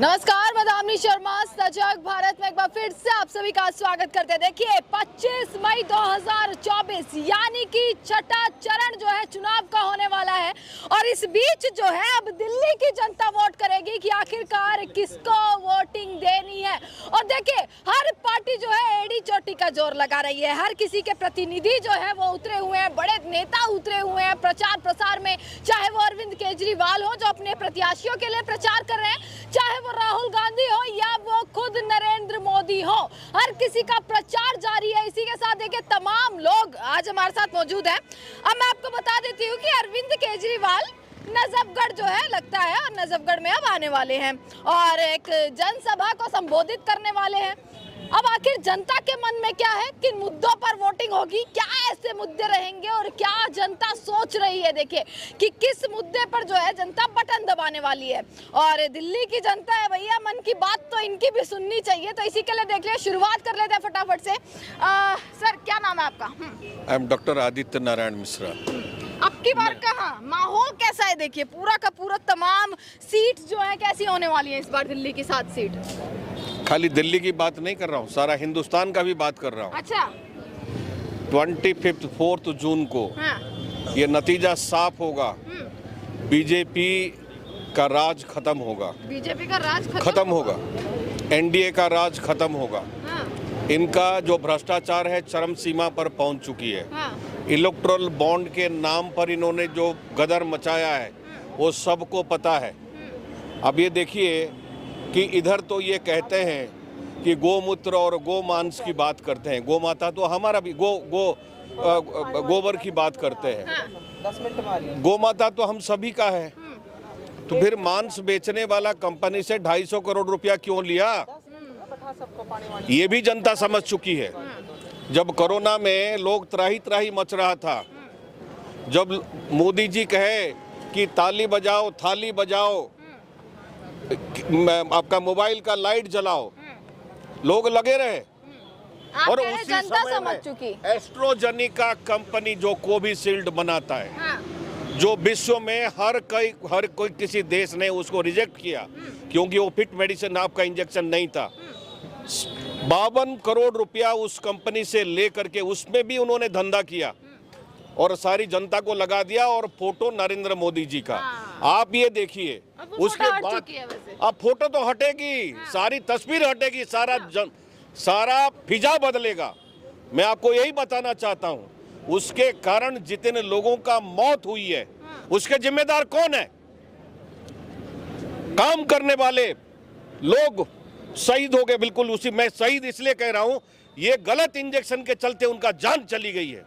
नमस्कार, मैं दामिनी शर्मा सजग भारत में एक बार फिर से आप सभी का स्वागत करते हैं। देखिए 25 मई 2024 यानी कि छठा चरण जो है चुनाव का होने वाला है और इस बीच जो है अब दिल्ली की जनता वोट करेगी कि आखिरकार किसको वोटिंग देनी है। और देखिए हर पार्टी जो है एड़ी चोटी का जोर लगा रही है, हर किसी के प्रतिनिधि जो है वो उतरे हुए हैं, बड़े नेता उतरे हुए हैं प्रचार प्रसार में, चाहे वो अरविंद केजरीवाल हो जो अपने प्रत्याशियों के लिए प्रचार कर रहे हैं, चाहे राहुल गांधी हो या वो खुद नरेंद्र मोदी हो, हर किसी का प्रचार जारी है। इसी के साथ देखिए तमाम लोग आज हमारे साथ मौजूद हैं। अब मैं आपको बता देती हूँ कि अरविंद केजरीवाल नजफगढ़ जो है लगता है और नजफगढ़ में अब आने वाले हैं और एक जनसभा को संबोधित करने वाले हैं। अब आखिर जनता के मन में क्या है, किन मुद्दों पर वोटिंग होगी, क्या ऐसे मुद्दे रहेंगे और क्या जनता सोच रही है, देखिए कि किस मुद्दे पर जो है जनता बटन दबाने वाली है। और दिल्ली की जनता है भैया, मन की बात तो इनकी भी सुननी चाहिए, तो इसी के लिए देख लिया शुरुआत कर लेते हैं फटाफट से। सर क्या नाम है आपका? I am doctor Aditya Narayan Mishra. अब की बार कहाँ माहौल कैसा है? देखिए पूरा का पूरा तमाम सीट जो है कैसी होने वाली है इस बार दिल्ली की 7 सीट? खाली दिल्ली की बात नहीं कर रहा हूँ, सारा हिंदुस्तान का भी बात कर रहा हूँ। अच्छा 4 जून को हाँ। ये नतीजा साफ होगा, बीजेपी का राज खत्म होगा, बीजेपी का राज खत्म होगा, एनडीए का राज खत्म होगा। हाँ। इनका जो भ्रष्टाचार है चरम सीमा पर पहुंच चुकी है। हाँ। इलेक्टोरल बॉन्ड के नाम पर इन्होंने जो गदर मचाया है वो सबको पता है। अब ये देखिए कि इधर तो ये कहते हैं कि गोमूत्र और गोमांस की बात करते हैं, गो माता तो हमारा भी गोबर की बात करते हैं, गो माता तो हम सभी का है। तो फिर मांस बेचने वाला कंपनी से 250 करोड़ रुपया क्यों लिया, ये भी जनता समझ चुकी है। जब कोरोना में लोग त्राही त्राही मच रहा था, जब मोदी जी कहे कि ताली बजाओ थाली बजाओ, आपका मोबाइल का लाइट जलाओ, लोग लगे रहे। और उसी जनता समय समझ में चुकी। एस्ट्रोजेनिका कंपनी जो कोविशील्ड बनाता है, हाँ। जो विश्व में हर कोई किसी देश ने उसको रिजेक्ट किया क्योंकि वो फिट मेडिसिन आपका इंजेक्शन नहीं था। 52 करोड़ रुपया उस कंपनी से लेकर के उसमें भी उन्होंने धंधा किया और सारी जनता को लगा दिया। और फोटो नरेंद्र मोदी जी का आप ये देखिए, उसके बाद अब फोटो तो हटेगी, सारी तस्वीर हटेगी, सारा फिजा बदलेगा। मैं आपको यही बताना चाहता हूँ, उसके कारण जितने लोगों का मौत हुई है उसके जिम्मेदार कौन है? काम करने वाले लोग शहीद हो गए। बिल्कुल उसी, मैं शहीद इसलिए कह रहा हूँ, ये गलत इंजेक्शन के चलते उनका जान चली गई है।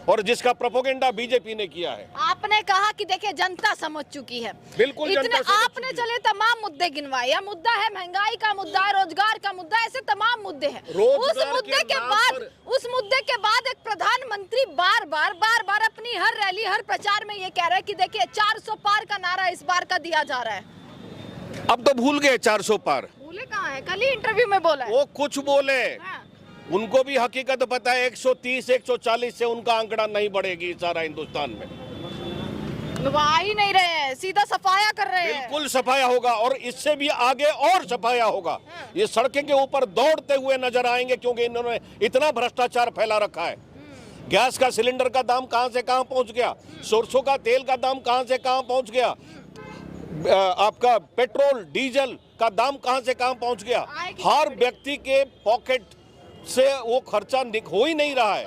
और जिसका प्रोपोगेंडा बीजेपी ने किया है। आपने कहा कि देखिए जनता समझ चुकी है, बिल्कुल इतने आपने चले तमाम मुद्दे गिनवाए। यह मुद्दा है महंगाई का मुद्दा है, रोजगार का मुद्दा है, ऐसे तमाम मुद्दे हैं। उस मुद्दे के बाद एक प्रधानमंत्री बार बार अपनी हर रैली हर प्रचार में ये कह रहा है कि देखिए 400 पार का नारा इस बार का दिया जा रहा है। अब तो भूल गए 400 पार, भूले कहाँ है? कल ही इंटरव्यू में बोला है। वो कुछ बोले, हाँ। उनको भी हकीकत पता है 130 140 से उनका आंकड़ा नहीं बढ़ेगी सारा हिंदुस्तान में। आ ही नहीं रहे हैं, सीधा सफाया कर रहे हैं। बिल्कुल सफाया होगा और इससे भी आगे और सफाया होगा। ये सड़कें के ऊपर दौड़ते हुए नजर आएंगे क्योंकि इन्होंने इतना भ्रष्टाचार फैला रखा है। गैस का सिलेंडर का दाम कहां से कहां पहुंच गया, सरसों का तेल का दाम कहां से कहां पहुंच गया, आपका पेट्रोल डीजल का दाम कहां से कहां पहुंच गया। हर व्यक्ति के पॉकेट से वो खर्चा हो ही नहीं रहा है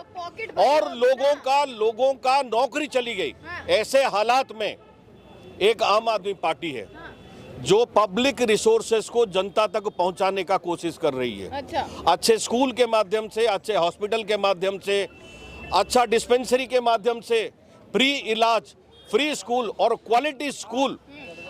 और लोगों का नौकरी चली गई। ऐसे हालात में एक आम आदमी पार्टी है जो पब्लिक रिसोर्सेस को जनता तक पहुंचाने का कोशिश कर रही है। अच्छा। अच्छे स्कूल के माध्यम से, अच्छे हॉस्पिटल के माध्यम से, अच्छा डिस्पेंसरी के माध्यम से, फ्री इलाज, फ्री स्कूल और क्वालिटी स्कूल।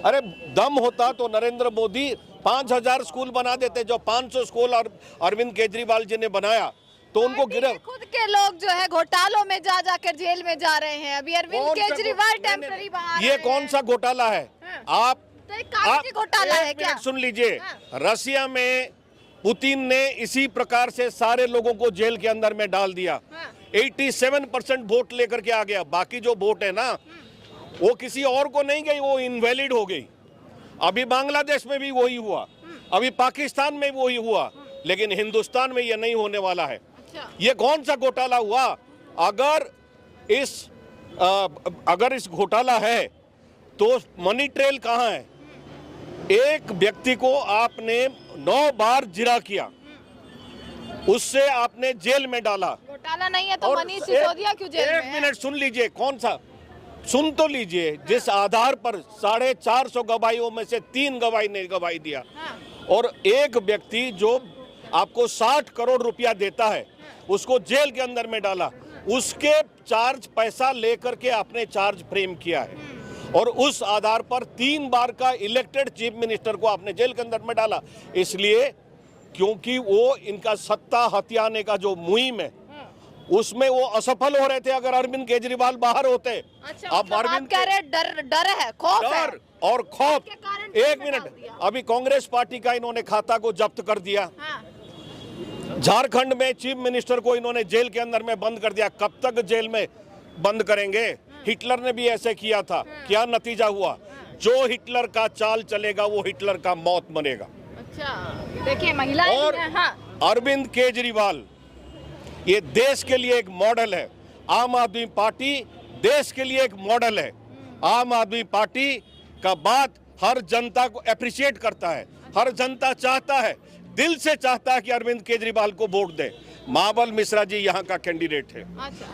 अरे दम होता तो नरेंद्र मोदी 5000 स्कूल बना देते, जो 500 स्कूल और अरविंद केजरीवाल जी ने बनाया तो उनको गिरफ्तार। खुद के लोग जो है घोटालों में जाकर जेल में जा रहे हैं। अभी अरविंद केजरीवाल टेम्पररी बाहर। ये कौन सा घोटाला है? आप घोटाला है क्या? सुन लीजिए, रसिया में पुतिन ने इसी प्रकार से सारे लोगों को जेल के अंदर में डाल दिया। 87% वोट लेकर के आ गया। बाकी जो वोट है ना वो किसी और को नहीं गई, वो इनवैलिड हो गई। अभी बांग्लादेश में भी वही हुआ। अभी पाकिस्तान में वही हुआ, लेकिन हिंदुस्तान में ये नहीं होने वाला है। ये कौन सा घोटाला हुआ? अगर इस घोटाला है तो मनी ट्रेल कहाँ है? एक व्यक्ति को आपने 9 बार जिरा किया, उससे आपने जेल में डाला। घोटाला नहीं है तो मनीष सिसोदिया क्यों जेल में है? 1 मिनट सुन लीजिए, कौन सा, सुन तो लीजिए। जिस आधार पर 450 गवाहियों में से 3 गवाही ने गवाही दिया, और एक व्यक्ति जो आपको 60 करोड़ रुपया देता है उसको जेल के अंदर में डाला, उसके चार्ज पैसा लेकर के आपने चार्ज फ्रेम किया है, और उस आधार पर 3 बार का इलेक्टेड चीफ मिनिस्टर को आपने जेल के अंदर में डाला। इसलिए क्योंकि वो इनका सत्ता हथियाने का जो मुहिम है उसमें वो असफल हो रहे थे। अगर अरविंद केजरीवाल बाहर होते, अच्छा, अब अरविंद कह रहे डर है, खौफ है। डर और खौफ। 1 मिनट, अभी कांग्रेस पार्टी का इन्होंने खाता को जब्त कर दिया। झारखंड में चीफ मिनिस्टर को इन्होंने जेल के अंदर में बंद कर दिया। कब तक जेल में बंद करेंगे? हिटलर ने भी ऐसे किया था, क्या नतीजा हुआ? जो हिटलर का चाल चलेगा वो हिटलर का मौत बनेगा। अच्छा, देखिए महिला और अरविंद केजरीवाल ये देश के लिए एक मॉडल है। आम आदमी पार्टी देश के लिए एक मॉडल है। आम आदमी पार्टी का बात हर जनता को अप्रिशिएट करता है। हर जनता चाहता है, दिल से चाहता है कि अरविंद केजरीवाल को वोट दे। महाबल मिश्रा जी यहाँ का कैंडिडेट है।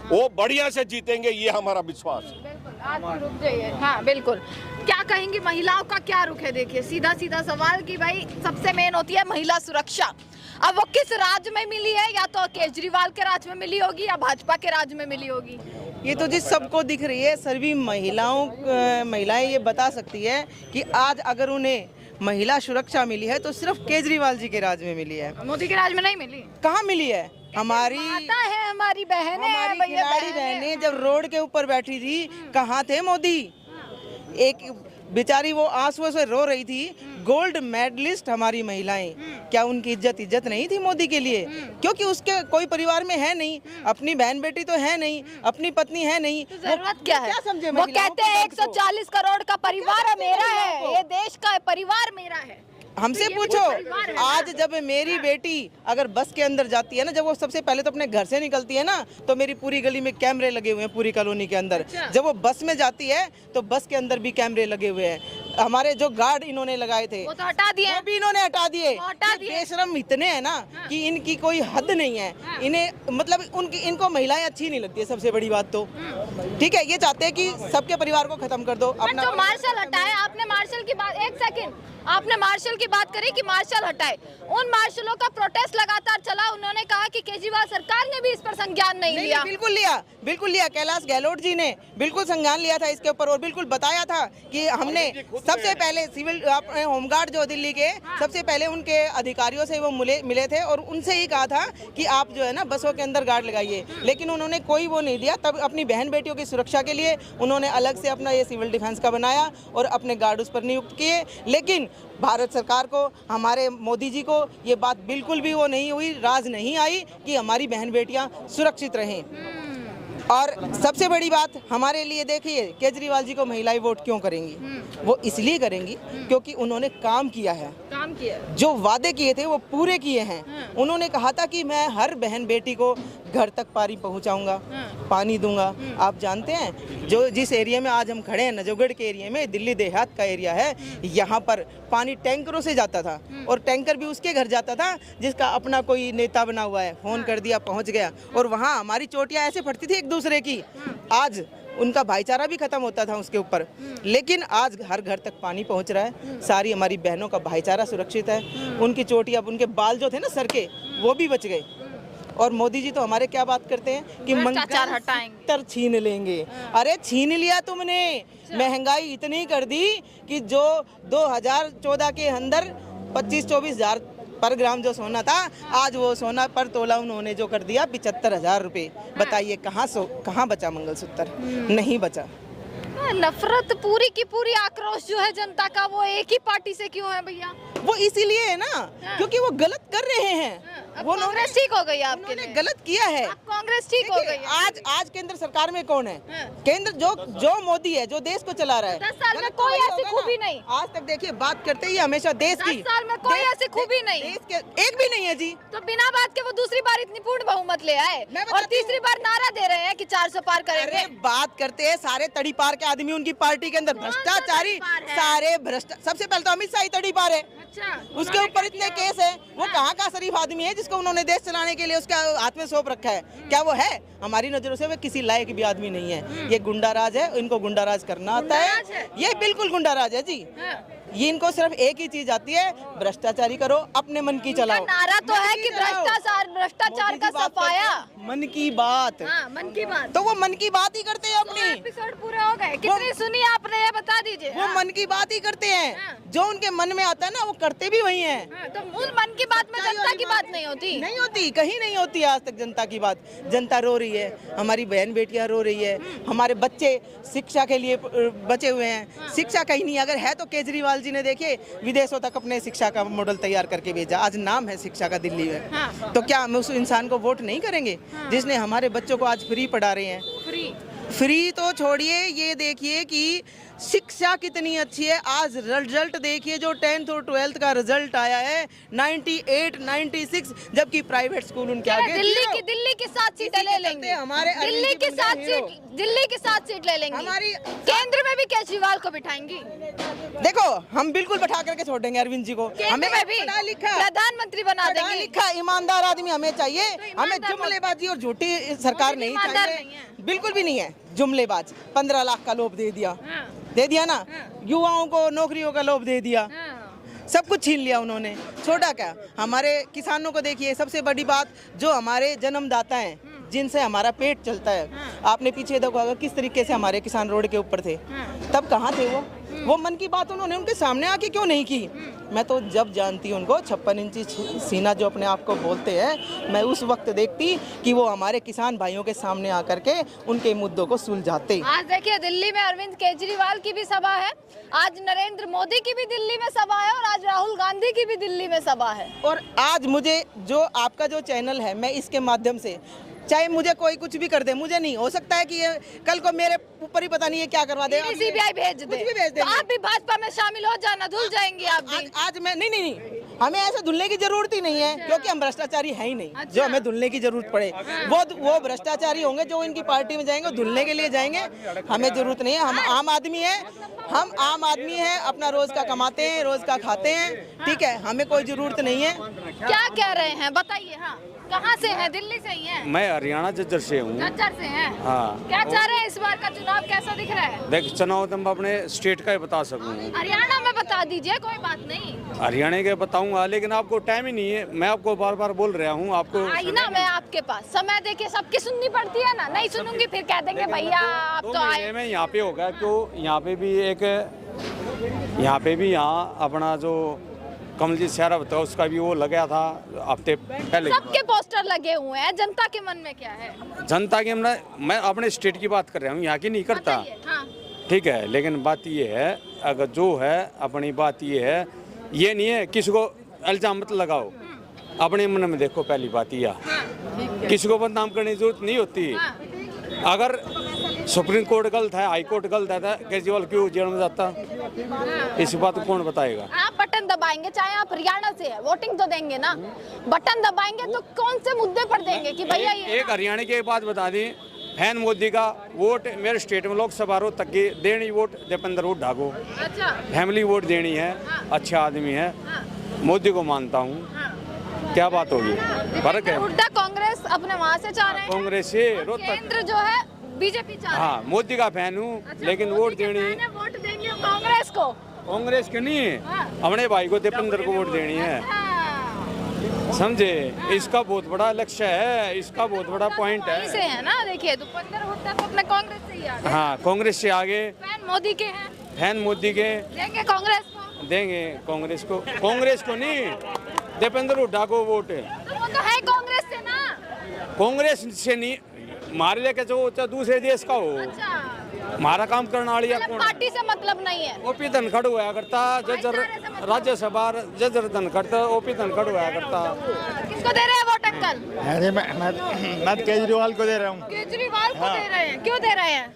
वो बढ़िया से जीतेंगे, ये हमारा विश्वास है। बिल्कुल, आप रुक जाइए। हाँ बिल्कुल, क्या कहेंगी, महिलाओं का क्या रुख है? देखिए सीधा सीधा सवाल कि भाई सबसे मेन होती है महिला सुरक्षा। अब वो किस राज्य में मिली है? या तो केजरीवाल के राज्य में मिली होगी या भाजपा के राज्य में मिली होगी। ये तो जी सबको दिख रही है। सभी महिलाएं ये बता सकती है कि आज अगर उन्हें महिला सुरक्षा मिली है तो सिर्फ केजरीवाल जी के राज्य में मिली है, मोदी के राज्य में नहीं मिली। कहाँ मिली है? हमारी माता है, हमारी बहनें, हमारी खिलाड़ी बहनें जब रोड के ऊपर बैठी थी, कहाँ थे मोदी? एक बेचारी वो आंसुओं से रो रही थी। गोल्ड मेडलिस्ट हमारी महिलाएं, क्या उनकी इज्जत नहीं थी मोदी के लिए? क्योंकि उसके कोई परिवार में है नहीं, अपनी बहन बेटी तो है नहीं, अपनी पत्नी है नहीं, तो जरूरत क्या है? क्या समझे? वो कहते हैं 140 करोड़ का परिवार मेरा है, ये देश का परिवार मेरा है। हमसे पूछो, आज जब मेरी बेटी अगर बस के अंदर जाती है ना, जब वो सबसे पहले तो अपने घर से निकलती है ना, तो मेरी पूरी गली में कैमरे लगे हुए हैं, पूरी कॉलोनी के अंदर। जब वो बस में जाती है तो बस के अंदर भी कैमरे लगे हुए हैं। हमारे जो गार्ड इन्होंने लगाए थे वो तो हटा दिए, वो भी इन्होंने हटा दिए। बेशरम इतने हैं ना कि इनकी कोई हद नहीं है। इन्हें मतलब इनको महिलाएं अच्छी नहीं लगती है, सबसे बड़ी बात तो। ठीक है, ये चाहते हैं कि सबके परिवार को खत्म कर दो। अपना जो मार्शल हटाए, आपने मार्शल की बात, एक सेकंड, आपने मार्शल की बात करी कि मार्शल हटाए। उन मार्शलों का प्रोटेस्ट लगातार चला। उन्होंने कहा कि केजरीवाल सरकार ने भी इस पर संज्ञान नहीं लिया। बिल्कुल लिया। कैलाश गहलोत जी ने बिल्कुल संज्ञान लिया था इसके ऊपर, और बिल्कुल बताया था कि हमने सबसे पहले सिविल होमगार्ड जो दिल्ली के सबसे पहले उनके अधिकारियों से वो मिले थे, और उनसे ही कहा था कि आप जो है ना बसों के अंदर गार्ड लगाइए, लेकिन उन्होंने कोई वो नहीं दिया। तब अपनी बहन बेटियों की सुरक्षा के लिए उन्होंने अलग से अपना ये सिविल डिफेंस का बनाया और अपने गार्ड उस पर नियुक्त किए। लेकिन भारत सरकार को, हमारे मोदी जी को ये बात बिल्कुल भी वो नहीं हुई, राज नहीं आई कि हमारी बहन बेटियां सुरक्षित रहें। और सबसे बड़ी बात हमारे लिए, देखिए केजरीवाल जी को महिलाएं वोट क्यों करेंगी? वो इसलिए करेंगी क्योंकि उन्होंने काम किया है। जो वादे किए थे वो पूरे किए हैं। उन्होंने कहा था कि मैं हर बहन बेटी को घर तक पानी पहुंचाऊंगा, पानी दूंगा। आप जानते हैं जो जिस एरिया में आज हम खड़े हैं, नजफगढ़ के एरिया में, दिल्ली देहात का एरिया है, यहाँ पर पानी टैंकरों से जाता था, और टैंकर भी उसके घर जाता था जिसका अपना कोई नेता बना हुआ है। फोन कर दिया, पहुंच गया। और वहाँ हमारी चोटियाँ ऐसे फटती थी एक दूसरे की, आज उनका भाईचारा भी खत्म होता था उसके ऊपर। लेकिन आज हर घर तक पानी पहुंच रहा है, सारी हमारी बहनों का भाईचारा सुरक्षित है। उनकी चोटियाँ, उनके बाल जो थे ना सर के, वो भी बच गए। और मोदी जी तो हमारे क्या बात करते हैं कि मंगल छीन लेंगे। अरे छीन लिया तुमने। महंगाई इतनी कर दी कि जो 2014 के अंदर 25-24 हज़ार पर ग्राम जो सोना था, आज वो सोना पर तोला उन्होंने जो कर दिया 75,000 रुपये। बताइए कहाँ बचा मंगलसूत्र? नहीं बचा। नफरत पूरी की पूरी आक्रोश जो है जनता का वो एक ही पार्टी से क्यों है भैया? वो इसीलिए है ना क्योंकि वो गलत कर रहे हैं। अब वो कांग्रेस ठीक हो गई आपके उन्होंने लिए? गलत किया है। अब कांग्रेस ठीक हो देखिए, गई है? आज केंद्र सरकार में कौन है? हाँ। केंद्र जो मोदी है, जो देश को चला रहा है। 10 साल में गलत तो कोई वही ऐसी होगा खूबी ना। नहीं। आज तक देखिए बात करते ही हमेशा देश 10 की। साल में कोई ऐसी खूबी नहीं। देश के एक भी नहीं है जी। तो बिना बात के वो दूसरी बार इतनी पूर्ण बहुमत ले आए मैं और बताती तीसरी बार नारा दे रहे हैं कि 400 पार करेंगे। अरे बात करते हैं सारे तड़ी पार के आदमी उनकी पार्टी के अंदर भ्रष्टाचारी, तड़ी पार है? सारे भ्रष्ट। सबसे पहले तो अमित शाह ही तड़ी पार है। अच्छा, उसके ऊपर इतने केस है। वो कहाँ का शरीफ आदमी है जिसको उन्होंने देश चलाने के लिए उसका हाथ में सौंप रखा है? क्या वो है? हमारी नजरों से वो किसी लायक भी आदमी नहीं है। ये गुंडाराज है, इनको गुंडाराज करना आता गुंडाराज है। है? ये बिल्कुल गुंडाराज है जी। हाँ। ये इनको सिर्फ एक ही चीज आती है, भ्रष्टाचारी करो, अपने मन की चलाओ। नारा तो मन है की कि चलाओ। भ्रष्टाचार मोदी का जी बात सफाया। करते हैं, मन की बात। हाँ, मन की बात। तो वो मन की बात ही करते हैं अपनी। एपिसोड पूरे हो गए, कितनी सुनी आपने ये बता दीजिए। वो हाँ। मन की बात ही करते हाँ। हैं। जो उनके मन में आता है ना वो करते भी वही हैं। हाँ, तो मूल मन की बात में जनता की बात नहीं होती। नहीं होती, कहीं नहीं होती आज तक जनता की बात। जनता रो रही है, हमारी बहन बेटियां रो रही है, हमारे बच्चे शिक्षा के लिए बचे हुए हैं। शिक्षा कहीं नहीं, अगर है तो केजरीवाल जी ने देखिए विदेशों तक अपने शिक्षा का मॉडल तैयार करके भेजा। आज नाम है शिक्षा का दिल्ली में। हाँ। तो क्या हम उस इंसान को वोट नहीं करेंगे जिसने हमारे बच्चों को आज फ्री पढ़ा रहे हैं? फ्री तो छोड़िए, ये देखिए कि शिक्षा कितनी अच्छी है। आज रिजल्ट देखिए, जो 10th और 12th का रिजल्ट आया है 98, 96, जबकि प्राइवेट स्कूल उनके आगे दिल्ली की 7 सीटें ले लेंगे। हमारे दिल्ली की 7 सीट ले लेंगे। हमारी केंद्र में भी केजरीवाल को बिठाएंगी। देखो हम बिल्कुल बैठा करके छोड़ देंगे अरविंद जी को। केंद्र में भी पढ़ा लिखा प्रधानमंत्री बना पढ़ा देंगे। लिखा ईमानदार आदमी हमें चाहिए। तो हमें ईमानदार जुमलेबाजी और झूठी सरकार मोदी नहीं ईमानदार चाहिए। नहीं है। बिल्कुल भी नहीं है जुमलेबाज। 15 लाख का लोभ दे दिया, हाँ। दे दिया ना। युवाओं को नौकरियों का लोभ दे दिया, सब कुछ छीन लिया उन्होंने। छोटा क्या, हमारे किसानों को देखिए। सबसे बड़ी बात, जो हमारे जन्मदाता हैं जिनसे हमारा पेट चलता है, आपने पीछे देखो अगर किस तरीके से हमारे किसान रोड के ऊपर थे, तब कहाँ थे वो मन की बात उन्होंने उनके सामने आके क्यों नहीं की? मैं तो जब जानती हूँ उनको 56 इंची सीना जो अपने आप को बोलते हैं, मैं उस वक्त देखती कि वो हमारे किसान भाइयों के सामने आकर के उनके मुद्दों को सुलझाते। आज देखिए दिल्ली में अरविंद केजरीवाल की भी सभा है, आज नरेंद्र मोदी की भी दिल्ली में सभा है और आज राहुल गांधी की भी दिल्ली में सभा है। और आज मुझे जो आपका जो चैनल है, मैं इसके माध्यम से, चाहे मुझे कोई कुछ भी कर दे, मुझे नहीं हो सकता है कि ये कल को मेरे ऊपर ही पता नहीं है क्या करवा दे। सीबीआई भेज दे, कुछ भी भेज दे। तो आप भी भाजपा में शामिल हो जाना, धुल जाएंगी आप भी। आज मैं नहीं, हमें ऐसे धुलने की जरूरत ही नहीं है, क्योंकि हम भ्रष्टाचारी है ही नहीं जो हमें धुलने की जरूरत पड़े। वो भ्रष्टाचारी होंगे जो इनकी पार्टी में जाएंगे, धुलने के लिए जाएंगे। हमें जरूरत नहीं है, हम आम आदमी है। हम आम आदमी है, अपना रोज का कमाते हैं, रोज का खाते हैं, ठीक है। हमें कोई जरूरत नहीं है। क्या कह रहे हैं बताइए? हाँ, कहाँ से हैं? दिल्ली से ही हैं? मैं हरियाणा झज्जर से हूँ। झज्जर से हैं? हाँ। क्या चाह रहे हैं इस बार का चुनाव कैसा दिख रहा है? देख, चुनाव तो मैं अपने स्टेट का ही बता सकूँ। हरियाणा में बता दीजिए, कोई बात नहीं। हरियाणा के बताऊंगा, लेकिन आपको टाइम ही नहीं है। मैं आपको बार बार बोल रहा हूँ आपको। आई ना मैं आपके पास, समय देखिए सबकी सुननी पड़ती है ना। नहीं सुनूंगी फिर कह देंगे भैया आप तो आए। में यहाँ पे होगा क्यों, यहाँ पे भी यहाँ अपना जो कमलजीत सारा था उसका भी वो लगा था हफ्ते पहले। सबके पोस्टर लगे हुए हैं, जनता के मन में क्या है? जनता की मैं अपने स्टेट की बात कर रहा हूँ, यहाँ की नहीं करता। बताइए, हाँ। ठीक है, लेकिन बात ये है, अगर जो है अपनी बात ये है, ये नहीं है किसी को इल्जाम मत लगाओ, अपने मन में देखो। पहली बात यह, किसी को बदनाम करने की जरूरत नहीं होती। अगर सुप्रीम कोर्ट गलत है, हाई कोर्ट गलत है, तो केजरीवाल क्यों जेल में जाता? इस बात को कौन बताएगा? आप बटन दबाएंगे, चाहे आप हरियाणा से है, वोटिंग तो देंगे ना। बटन दबाएंगे तो कौन से मुद्दे पर देंगे कि भैया ये? एक हरियाणा की बात बता दी, फैन मोदी का वोट मेरे स्टेट में लोकसभा रो तक की देनी वोट दीपेंद्र वोट ढागो। अच्छा, फैमिली वोट देनी है, अच्छा आदमी है, मोदी को मानता हूँ। क्या बात होगी? फर्क है। उल्टा कांग्रेस अपने वहाँ से चाह रहे हैं, कांग्रेस से रोहतक, केंद्र जो है बीजेपी चाह रहे हैं। हाँ, मोदी का फैन हूँ, अच्छा, लेकिन मोदी वोट के देनी फैन है, वोट देंगे कांग्रेस को। कांग्रेस की नहीं है, अपने भाई को दीपेंद्र को वोट देनी है। हाँ। समझे? इसका बहुत बड़ा लक्ष्य है, इसका बहुत बड़ा पॉइंट वहीं से है। है ना, देखिए दीपेंद्र हुड्डा तो अपने कांग्रेस से ही आ गए। हाँ, कांग्रेस से आगे फैन मोदी के हैं, फैन मोदी के देंगे कांग्रेस को। देंगे कांग्रेस को नहीं, दीपेंद्र हुड्डा को वोट। तो वो तो है कांग्रेस से ना। कांग्रेस से नहीं, मारे लेके जो दूसरे देश का हो, अच्छा, हमारा काम करने वाली मतलब पार्टी से मतलब नहीं है। ओपी धनखड़ हुआ करता, जजर राज्यसभा जजर धनखड़ ओपी धनखड़ हुआ करता। किसको दे रहे हैं वोट अंकल? अरे मैं तो केजरीवाल को दे रहा हूँ। केजरीवाल को दे रहे हैं, क्यों दे रहे हैं?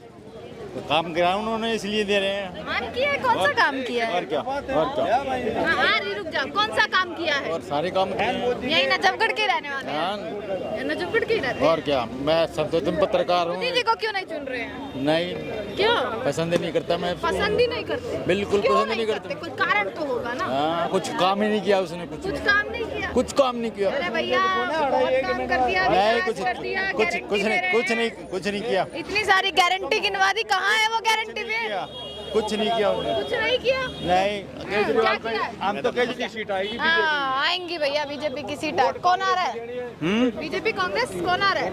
तो काम किया उन्होंने इसलिए दे रहे हैं। काम किया है, कौन सा काम किया है? और क्या हाँ, रुक जाओ, कौन सा काम किया है? और सारे काम यही नजफगढ़ के रहने वाले हैं? नजफगढ़ के ही रहते हैं। और क्या, मैं सब तो तुम पत्रकार हूँ। मोदी जी को क्यों नहीं चुन रहे हैं? नहीं, क्यों पसंद ही नहीं करता मैं। पसंद ही नहीं करते? बिल्कुल क्यों पसंद नहीं करते। कुछ कारण तो होगा ना। हाँ, कुछ काम ही नहीं किया उसने। कुछ काम नहीं किया? कुछ काम नहीं किया। अरे भैया बहुत काम कर दिया, नहीं, विकास कर दिया, गारंटी दे रहे हैं। कुछ नहीं किया। इतनी सारी गारंटी गिनवा दी, कहाँ है वो गारंटी में? कुछ नहीं किया उन्होंने। कुछ नहीं किया। नहीं, केजरीवाल क्या किया? हम तो केजरीवाल सीट आएगी। हाँ, आएंगी भैया बीजेपी की सीट। कौन आ रहा है? बीजेपी कांग्रेस कौन आ रहा है?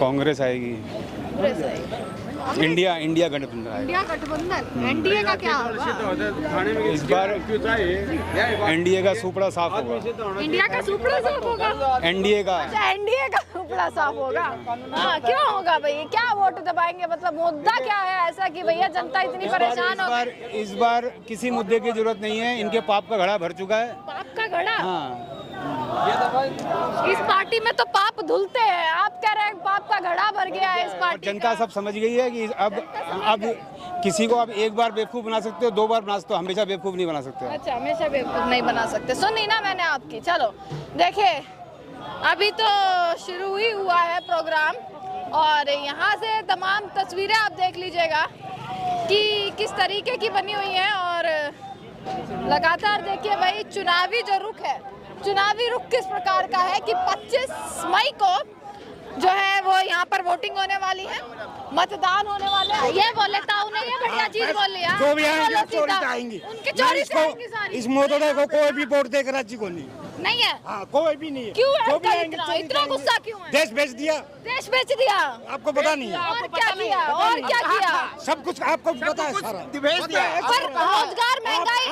कांग्रेस आएगी। कांग्रेस आएगी। इंडिया गठबंधन आएगा। इंडिया गठबंधन, एनडीए का क्या होगा? इस बार एनडीए का सुपड़ा साफ होगा। इंडिया का सुपड़ा साफ होगा? एनडीए का एनडीए का सुपड़ा साफ होगा। हाँ, क्यों होगा भाई? क्या वोट दबाएंगे? मतलब मुद्दा क्या है ऐसा कि भैया जनता इतनी परेशान हो गई? इस बार किसी मुद्दे की जरूरत नहीं है, इनके पाप का घड़ा भर चुका है। पाप का घड़ा? हाँ, इस पार्टी में तो पाप धुलते हैं, आप कह रहे हैं पाप का घड़ा भर गया है इस पार्टी जनता का। सब समझ गई है कि अब किसी को आप एक बार बेवकूफ बना सकते हो, 2 बार बना सकते हो, हमेशा बेवकूफ नहीं बना सकते। अच्छा, हमेशा बेवकूफ नहीं बना सकते। सुनी ना मैंने आपकी। चलो देखिए, अभी तो शुरू ही हुआ है प्रोग्राम और यहाँ से तमाम तस्वीरें आप देख लीजिएगा कि किस तरीके की बनी हुई है। और लगातार देखिए भाई, चुनावी जो रुख है, चुनावी रुख किस प्रकार का है कि 25 मई को जो है वो यहाँ पर वोटिंग होने वाली है, मतदान होने वाले हैं। ये बोले ताऊ ने ये बढ़िया चीज बोल लिया। जो भी आएंगे चोरी से आएंगे। उनके चोरी से आएंगी सारी। इस मोदोड़े को कोई भी वोट देकर राज्य को नहीं है। हाँ, कोई भी नहीं है। क्यों है जो भी अंकल आएंगे इतना चोरी इतना से गुस्सा आएंगे। क्यों है? देश बेच दिया। देश बेच दिया? आपको पता नहीं है? और क्या किया? और क्या किया? सब कुछ आपको पता है सारा। पर रोजगार महंगाई,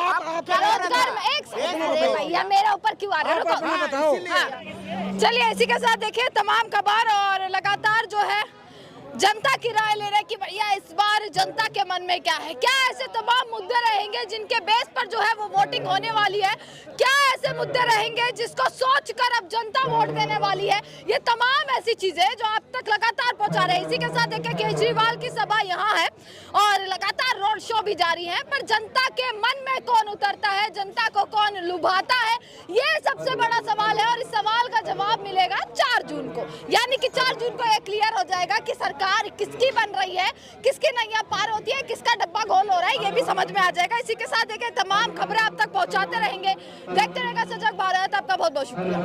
रोजगार में एक सेकंड, अरे भैया मेरे ऊपर क्यों आ रहे हो? आप अपना बताओ। हाँ। चलिए इसी के साथ देखिए तमाम खबर और लगातार जो है जनता की राय ले रहे कि भैया इस बार जनता के मन में क्या है, क्या ऐसे तमाम मुद्दे रहेंगे जिनके बेस पर जो है वो वोटिंग होने वाली है, क्या ऐसे मुद्दे रहेंगे जिसको सोचकर अब जनता वोट देने वाली है। ये तमाम ऐसी चीजें जो आप तक लगातार पहुंचा रहे हैं। इसी के साथ देखिए केजरीवाल की सभा यहाँ है और लगातार रोड शो भी जारी है, पर जनता के मन में कौन उतरता है, जनता को कौन लुभाता है, ये सबसे बड़ा सवाल है। और इस सवाल का जवाब मिलेगा 4 जून को, यानी कि 4 जून को ये क्लियर हो जाएगा कि सरकार किसकी बन रही है, किसकी नैया पार होती है, किसका डब्बा गोल हो रहा है, ये भी समझ में आ जाएगा। इसी के साथ देखिए तमाम खबरें आप तक पहुंचाते रहेंगे। देखते रहेगा सजग भारत। आपका बहुत बहुत शुक्रिया।